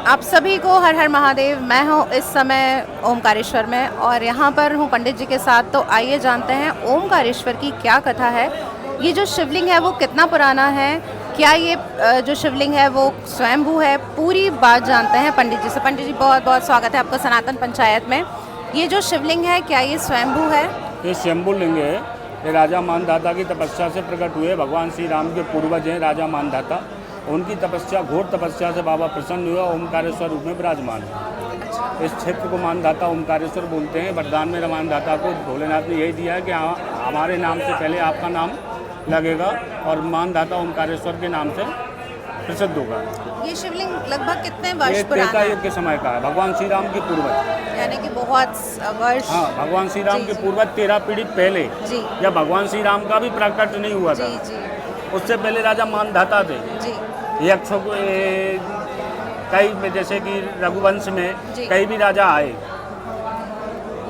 आप सभी को हर हर महादेव। मैं हूँ इस समय ओमकारेश्वर में और यहाँ पर हूँ पंडित जी के साथ। तो आइए जानते हैं ओमकारेश्वर की क्या कथा है। ये जो शिवलिंग है वो कितना पुराना है, क्या ये जो शिवलिंग है वो स्वयंभू है, पूरी बात जानते हैं पंडित जी से। पंडित जी बहुत बहुत स्वागत है आपका सनातन पंचायत में। ये जो शिवलिंग है क्या ये स्वयंभू है? ये स्वयंभू लिंग है। ये राजा मानधाता की तपस्या से प्रकट हुए। भगवान श्री राम के पूर्वज हैं राजा मानधाता। उनकी तपस्या, घोर तपस्या से बाबा प्रसन्न हुआ, ओमकारेश्वर रूप में विराजमान है। इस क्षेत्र को मानधाता ओमकारेश्वर बोलते हैं। वरदान में मानधाता को भोलेनाथ ने यही दिया है कि हमारे नाम से पहले आपका नाम लगेगा और मानधाता ओमकारेश्वर के नाम से प्रसिद्ध होगा। ये शिवलिंग लगभग कितने वर्ष ये पुराना त्रेता है? युग के समय का है। भगवान श्री राम के पूर्वज, यानी कि बहुत वर्ष। हाँ, भगवान श्री राम जी, के जी। पूर्वज 13 पीढ़ी पहले, जी जब भगवान श्री राम का भी प्रकट नहीं हुआ था, जी जी उससे पहले राजा मानधाता थे। जी यक्षों को कई, जैसे कि रघुवंश में जी। कई भी राजा आए,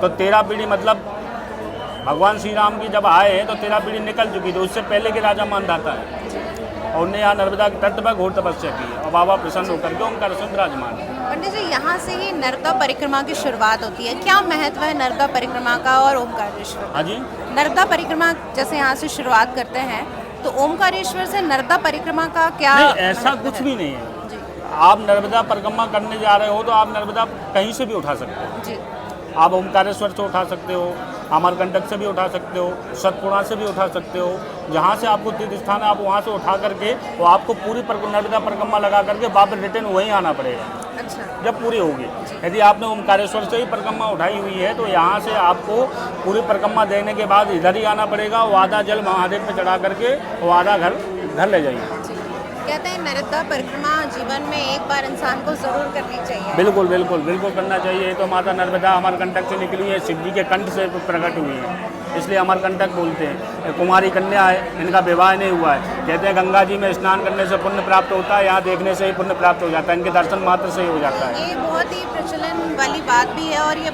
तो 13 पीढ़ी मतलब भगवान श्री राम की जब आए तो 13 पीढ़ी निकल चुकी थी। उससे पहले के राजा मानधाता है और उन्हें यहाँ नर्मदा के तट पर घोर तपस्या की है और बाबा प्रसन्न होकर के ओमकारेश्वर विराजमान है। पंडित जी, यहाँ से ही नर्मदा परिक्रमा की शुरुआत होती है। क्या महत्व है नर्मदा परिक्रमा का और ओमकारेश्वर? हाँ जी, नर्मदा परिक्रमा जैसे यहाँ से शुरुआत करते हैं तो ओमकारेश्वर से नर्मदा परिक्रमा का क्या? नहीं, ऐसा महत्व कुछ है? भी नहीं है। जी आप नर्मदा परिक्रमा करने जा रहे हो तो आप नर्मदा कहीं से भी उठा सकते हो। जी आप ओमकारेश्वर से उठा सकते हो, अमरकंटक से भी उठा सकते हो, सतपुड़ा से भी उठा सकते हो। जहाँ से आपको तीर्थ स्थान है आप वहाँ से उठा करके, वो आपको पूरी नर्मदा परिक्रमा लगा करके वापस रिटर्न वहीं आना पड़ेगा अच्छा जब पूरी होगी। यदि आपने ओमकारेश्वर से ही परिक्रमा उठाई हुई है तो यहाँ से आपको पूरी परिक्रमा देने के बाद इधर ही आना पड़ेगा। वो आधा जल महादेव पे चढ़ा करके वो आधा घर ले जाइए। जी। कहते हैं नर्मदा परिक्रमा जीवन में एक बार इंसान को जरूर करनी चाहिए। बिल्कुल बिल्कुल बिल्कुल करना चाहिए। तो माता नर्मदा अमरकंटक से निकली है, शिव जी के कंठ से प्रकट हुई है, इसलिए अमरकंटक बोलते हैं। कुमारी कन्या है, इनका विवाह नहीं हुआ है। कहते हैं गंगा जी में स्नान करने से पुण्य प्राप्त होता है, यहाँ देखने से ही पुण्य प्राप्त हो जाता है, इनके दर्शन मात्र से ही हो जाता है। ये बहुत ही प्रचलन वाली बात भी है और ये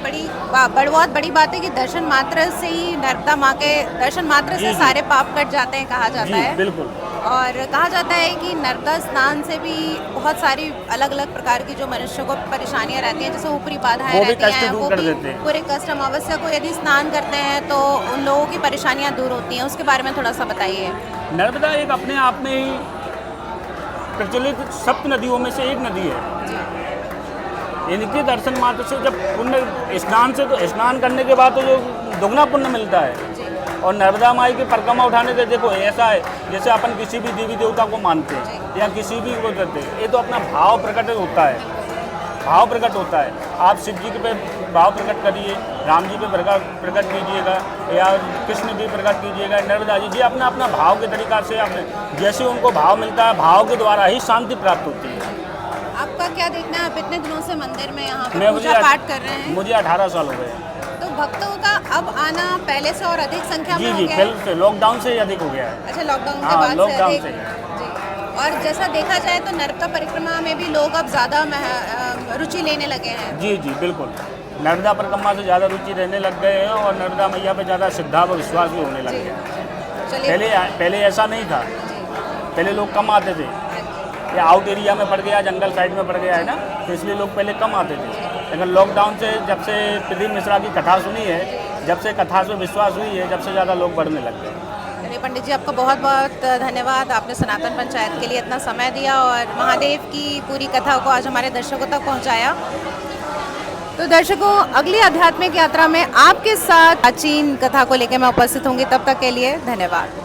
बहुत बड़ी बात है कि दर्शन मात्र से ही नर्मदा माँ के दर्शन मात्र से जी। सारे पाप कट जाते हैं, कहा जाता जी है। बिल्कुल। और कहा जाता है कि नर्मदा स्नान से भी बहुत सारी अलग अलग प्रकार की जो मनुष्यों को परेशानियां रहती हैं, जैसे ऊपरी बाधाएं वो भी रहती कष्ट हैं, दूर वो कर भी देते हैं। पूरे कष्ट अमावस्या को यदि स्नान करते हैं तो उन लोगों की परेशानियां दूर होती हैं। उसके बारे में थोड़ा सा बताइए। नर्मदा एक अपने आप में ही प्रचलित सप्त नदियों में से एक नदी है। इनके दर्शन मात्र से जब पुण्य स्नान से, तो स्नान करने के बाद तो जो दुगना पुण्य मिलता है। और नर्मदा माई की परिक्रमा उठाने से देखो ऐसा है जैसे अपन किसी भी देवी देवता को मानते हैं या किसी भी को करते हैं, ये तो अपना भाव प्रकट होता है, भाव प्रकट होता है। आप शिव जी के पे भाव प्रकट करिए, राम जी पे प्रकट कीजिएगा या कृष्ण भी प्रकट कीजिएगा, नर्मदा जी अपना अपना भाव के तरीका से अपने जैसे उनको भाव मिलता है, भाव के द्वारा ही शांति प्राप्त होती है। आपका क्या देखना है? आप इतने दिनों से मंदिर में यहाँ पे मैं पूजा पाठ कर रहे हैं, मुझे 18 साल हो गए। तो भक्तों का अब आना पहले से और अधिक संख्या में जी हो जी, गया है? पहले से लॉकडाउन से ही अधिक हो गया है। अच्छा, लॉकडाउन के हाँ, बाद से लॉकडाउन अधिक। से। जी। और जैसा देखा जाए तो नर्मदा परिक्रमा में भी लोग अब ज़्यादा रुचि लेने लगे हैं। जी जी बिल्कुल, नर्मदा परिक्रमा से ज़्यादा रुचि रहने लग गए हैं और नर्मदा मैया पे ज़्यादा श्रद्धा व विश्वास भी होने लग जी। गया। चलिए। पहले ऐसा नहीं था। पहले लोग कम आते थे, ये आउट एरिया में पड़ गया, जंगल साइड में पड़ गया है ना, तो इसलिए लोग पहले कम आते थे। लेकिन लॉकडाउन से जब से प्रदीप मिश्रा की कथा सुनी है, जब से कथा से विश्वास हुई है, जब से ज़्यादा लोग बढ़ने लग गए। चलिए पंडित जी, आपका बहुत बहुत धन्यवाद। आपने सनातन पंचायत के लिए इतना समय दिया और महादेव की पूरी कथा को आज हमारे दर्शकों तक पहुंचाया। तो दर्शकों, अगली आध्यात्मिक यात्रा में आपके साथ प्राचीन कथा को लेकर मैं उपस्थित होंगी। तब तक के लिए धन्यवाद।